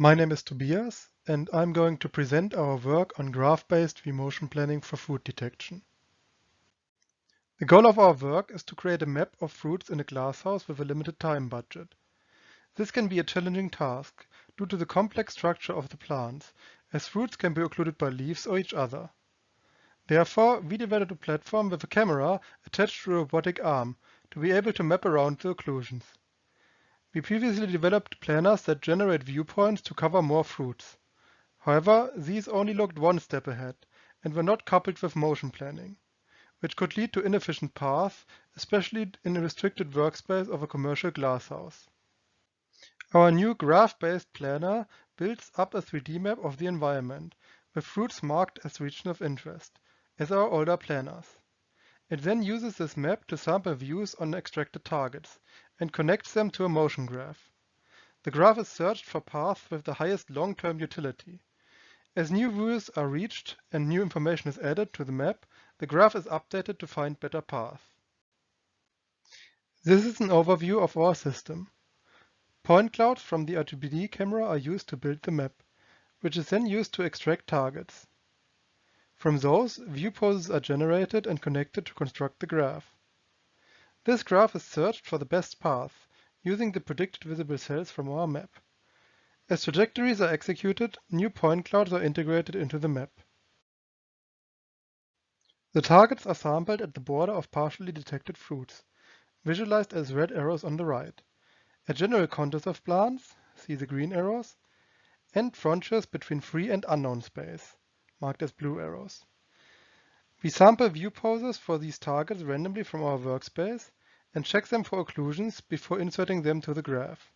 My name is Tobias, and I'm going to present our work on graph-based vMotion planning for fruit detection. The goal of our work is to create a map of fruits in a glasshouse with a limited time budget. This can be a challenging task due to the complex structure of the plants, as fruits can be occluded by leaves or each other. Therefore, we developed a platform with a camera attached to a robotic arm to be able to map around the occlusions. We previously developed planners that generate viewpoints to cover more fruits. However, these only looked one step ahead and were not coupled with motion planning, which could lead to inefficient paths, especially in a restricted workspace of a commercial glasshouse. Our new graph-based planner builds up a 3D map of the environment, with fruits marked as region of interest, as our older planners. It then uses this map to sample views on extracted targets and connects them to a motion graph. The graph is searched for paths with the highest long-term utility. As new views are reached and new information is added to the map, the graph is updated to find better paths. This is an overview of our system. Point clouds from the RGBD camera are used to build the map, which is then used to extract targets. From those, view poses are generated and connected to construct the graph. This graph is searched for the best path, using the predicted visible cells from our map. As trajectories are executed, new point clouds are integrated into the map. The targets are sampled at the border of partially detected fruits, visualized as red arrows on the right, at general contours of plants, see the green arrows, and frontiers between free and unknown space, marked as blue arrows. We sample view poses for these targets randomly from our workspace and check them for occlusions before inserting them to the graph.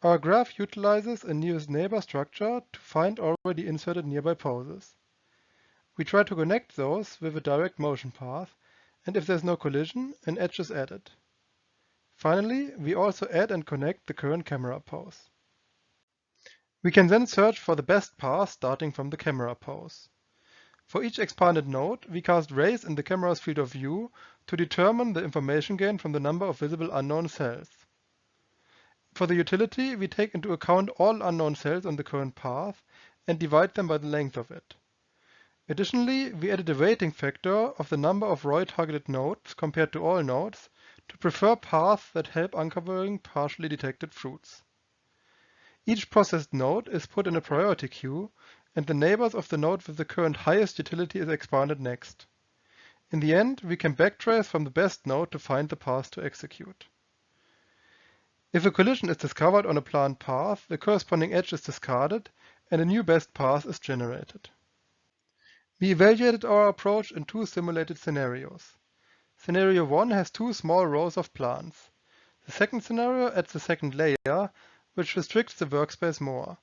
Our graph utilizes a nearest neighbor structure to find already inserted nearby poses. We try to connect those with a direct motion path, and if there's no collision, an edge is added. Finally, we also add and connect the current camera pose. We can then search for the best path starting from the camera pose. For each expanded node, we cast rays in the camera's field of view to determine the information gain from the number of visible unknown cells. For the utility, we take into account all unknown cells on the current path and divide them by the length of it. Additionally, we added a weighting factor of the number of ROI-targeted nodes compared to all nodes to prefer paths that help uncovering partially detected fruits. Each processed node is put in a priority queue, and the neighbors of the node with the current highest utility is expanded next. In the end, we can backtrace from the best node to find the path to execute. If a collision is discovered on a planned path, the corresponding edge is discarded and a new best path is generated. We evaluated our approach in two simulated scenarios. Scenario 1 has two small rows of plants. The second scenario adds a second layer, which restricts the workspace more.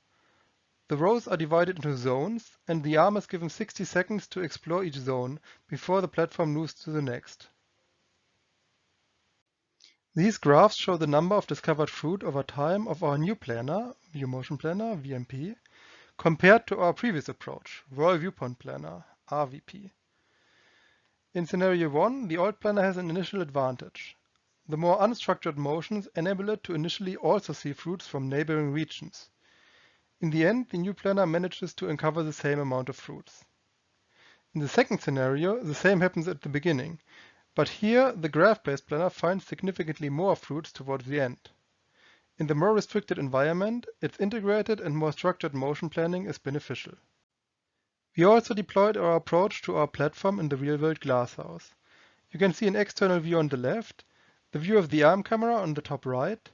The rows are divided into zones, and the arm is given 60 seconds to explore each zone before the platform moves to the next. These graphs show the number of discovered fruit over time of our new planner, vMotion Planner, VMP, compared to our previous approach, Raw Viewpoint Planner, RVP. In scenario 1, the old planner has an initial advantage. The more unstructured motions enable it to initially also see fruits from neighboring regions. In the end, the new planner manages to uncover the same amount of fruits. In the second scenario, the same happens at the beginning, but here the graph-based planner finds significantly more fruits towards the end. In the more restricted environment, its integrated and more structured motion planning is beneficial. We also deployed our approach to our platform in the real-world glasshouse. You can see an external view on the left, the view of the arm camera on the top right,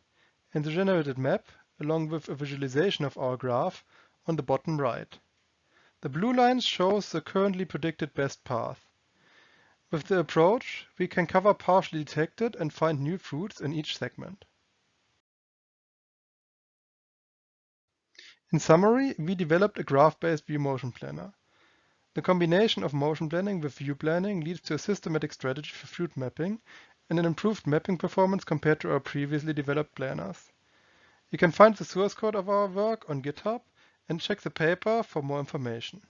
and the generated map, along with a visualization of our graph, on the bottom right. The blue line shows the currently predicted best path. With the approach, we can cover partially detected and find new fruits in each segment. In summary, we developed a graph-based vMotion planner. The combination of motion planning with view planning leads to a systematic strategy for fruit mapping and an improved mapping performance compared to our previously developed planners. You can find the source code of our work on GitHub and check the paper for more information.